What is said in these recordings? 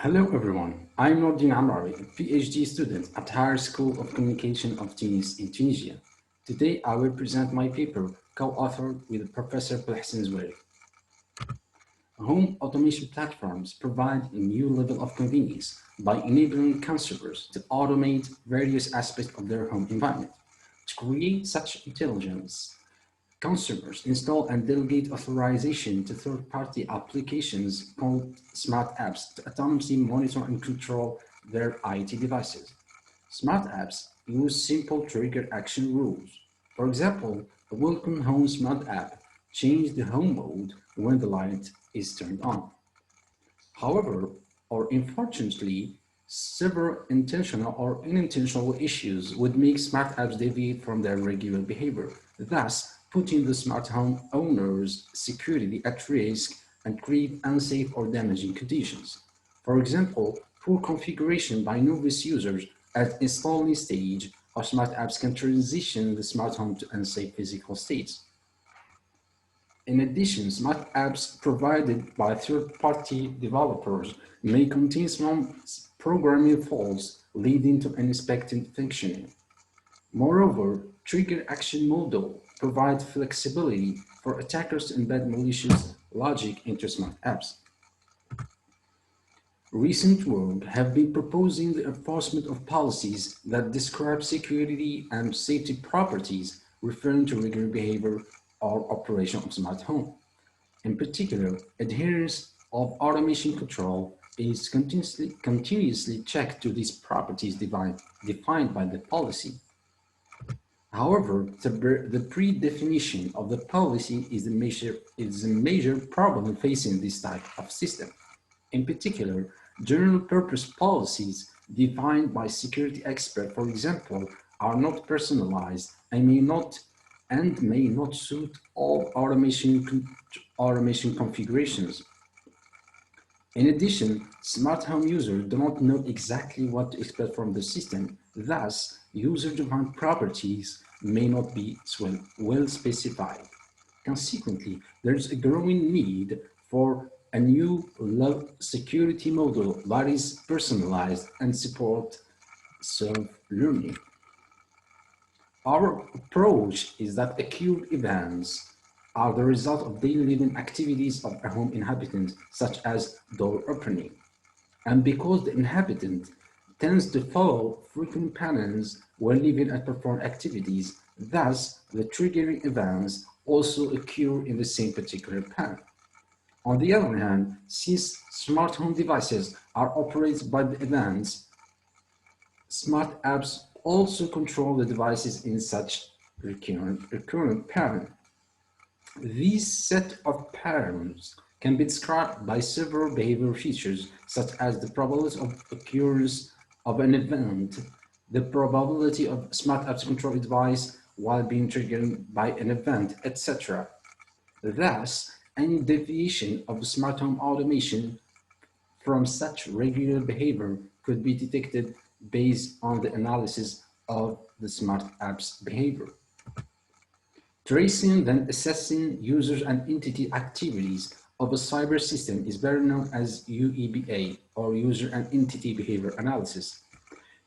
Hello everyone, I'm Noureddine Amraoui, a PhD student at Higher School of Communication of Tunis in Tunisia. Today I will present my paper co-authored with Professor Belhassen Zouari. Home automation platforms provide a new level of convenience by enabling consumers to automate various aspects of their home environment. To create such intelligence, consumers install and delegate authorization to third-party applications called smart apps to autonomously monitor and control their IT devices. Smart apps use simple trigger action rules. For example, a Welcome Home smart app changes the home mode when the light is turned on. However, or unfortunately, several intentional or unintentional issues would make smart apps deviate from their regular behavior, thus putting the smart home owner's security at risk and create unsafe or damaging conditions. For example, poor configuration by novice users at installing stage of smart apps can transition the smart home to unsafe physical states. In addition, smart apps provided by third-party developers may contain some programming faults leading to unexpected functioning. Moreover, trigger action model provides flexibility for attackers to embed malicious logic into smart apps. Recent work have been proposing the enforcement of policies that describe security and safety properties referring to regular behavior or operation of smart home. In particular, adherence of automation control is continuously checked to these properties defined by the policy. However, the pre-definition of the policy is a major problem facing this type of system. In particular, general-purpose policies defined by security experts, for example, are not personalized and may not suit all automation configurations. In addition, smart home users do not know exactly what to expect from the system. Thus, user-defined properties may not be well specified. Consequently, there is a growing need for a new security model that is personalized and support self-learning. Our approach is that occurred events are the result of daily living activities of a home inhabitant, such as door opening. And because the inhabitant tends to follow frequent patterns when living and perform activities, thus the triggering events also occur in the same particular pattern. On the other hand, since smart home devices are operated by the events, smart apps also control the devices in such recurrent pattern. These set of patterns can be described by several behavioral features, such as the probability of occurrence of an event, the probability of smart apps control a device while being triggered by an event, etc. Thus, any deviation of smart home automation from such regular behavior could be detected based on the analysis of the smart app's behavior. Tracing then assessing users and entity activities of a cyber system is better known as UEBA, or User and Entity Behavior Analysis.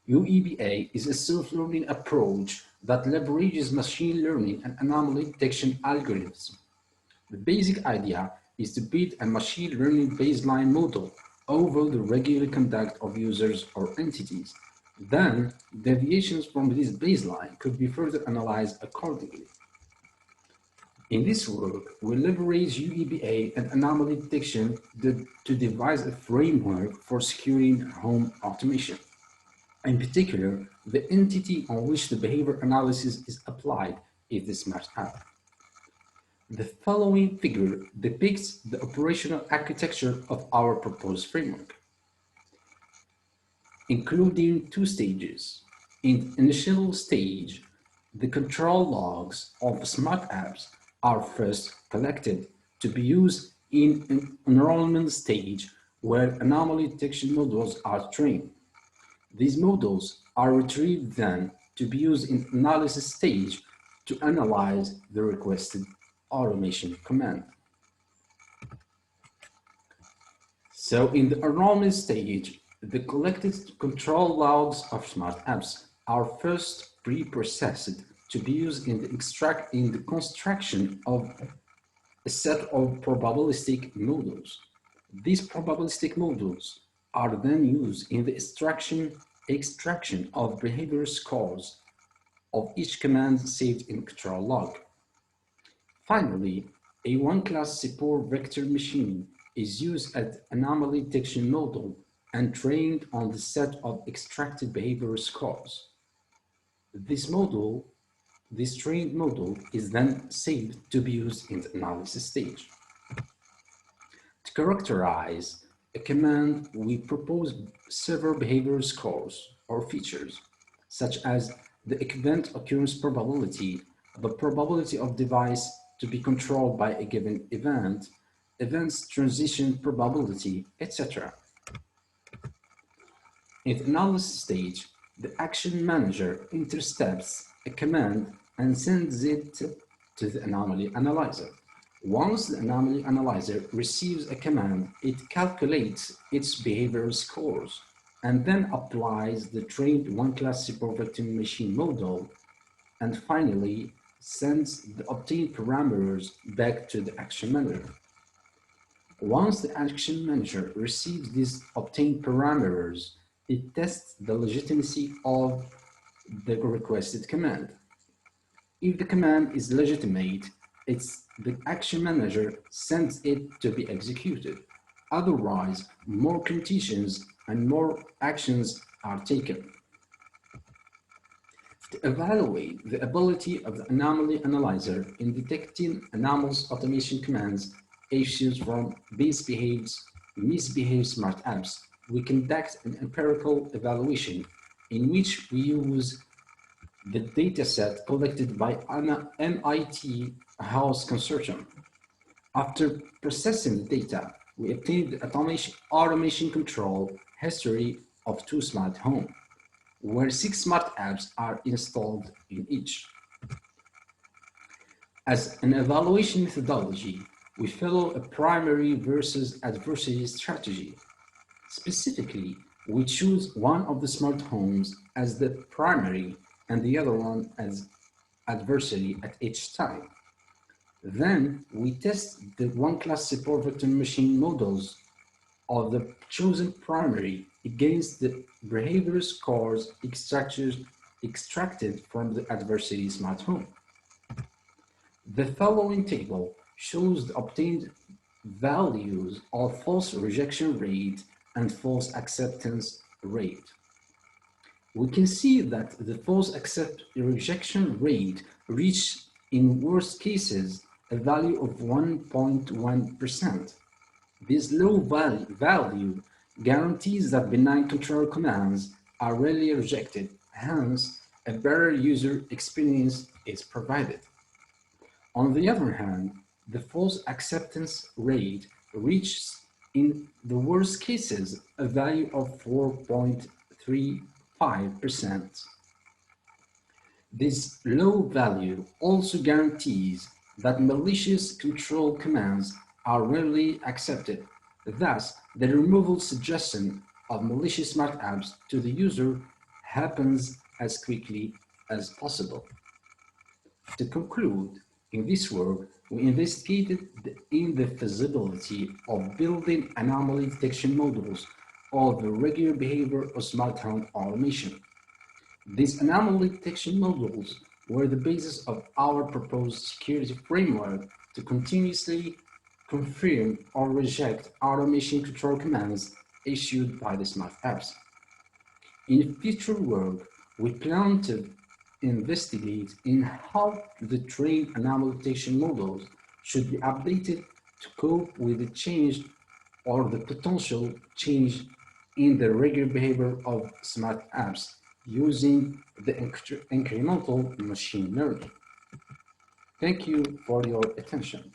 UEBA is a self-learning approach that leverages machine learning and anomaly detection algorithms. The basic idea is to build a machine learning baseline model over the regular conduct of users or entities. Then, deviations from this baseline could be further analyzed accordingly. In this work, we leverage UEBA and anomaly detection to devise a framework for securing home automation. In particular, the entity on which the behavior analysis is applied is the smart app. The following figure depicts the operational architecture of our proposed framework, including two stages. In the initial stage, the control logs of smart apps are first collected to be used in an enrollment stage where anomaly detection models are trained. These models are retrieved then to be used in analysis stage to analyze the requested automation command. So in the enrollment stage, the collected control logs of smart apps are first pre-processed to be used in the construction of a set of probabilistic models. These probabilistic models are then used in the extraction of behavior scores of each command saved in control log. Finally, a one-class support vector machine is used as anomaly detection model and trained on the set of extracted behavior scores. This trained model is then saved to be used in the analysis stage. To characterize a command, we propose several behavior scores or features, such as the event occurrence probability, the probability of device to be controlled by a given event, events transition probability, etc. In the analysis stage, the action manager intercepts a command and sends it to the anomaly analyzer. Once the anomaly analyzer receives a command, it calculates its behavior scores and then applies the trained one-class supervector machine model, and finally sends the obtained parameters back to the action manager. Once the action manager receives these obtained parameters, it tests the legitimacy of the requested command. If the command is legitimate, the action manager sends it to be executed. Otherwise, more conditions and more actions are taken. To evaluate the ability of the anomaly analyzer in detecting anomalous automation commands issues from misbehaved smart apps, we conduct an empirical evaluation in which we use the dataset collected by MIT House Consortium. After processing the data, we obtained the automation control history of 2 smart homes, where 6 smart apps are installed in each. As an evaluation methodology, we follow a primary versus adversary strategy. Specifically, we choose one of the smart homes as the primary and the other one as adversary at each time. Then we test the one-class support vector machine models of the chosen primary against the behavior scores extracted from the adversary smart home. The following table shows the obtained values of false rejection rate and false acceptance rate. We can see that the false rejection rate reached, in worst cases, a value of 1.1%. This low value guarantees that benign control commands are rarely rejected, hence a better user experience is provided. On the other hand, the false acceptance rate reaches, in the worst cases, a value of 4.35%. This low value also guarantees that malicious control commands are rarely accepted. Thus, the removal suggestion of malicious smart apps to the user happens as quickly as possible. To conclude, in this work, we investigated the feasibility of building anomaly detection models of the regular behavior of smart home automation. These anomaly detection models were the basis of our proposed security framework to continuously confirm or reject automation control commands issued by the smart apps. In future work, we plan to investigate in how the trained anomaly detection models should be updated to cope with the change or the potential change in the regular behavior of smart apps using the incremental machine learning. Thank you for your attention.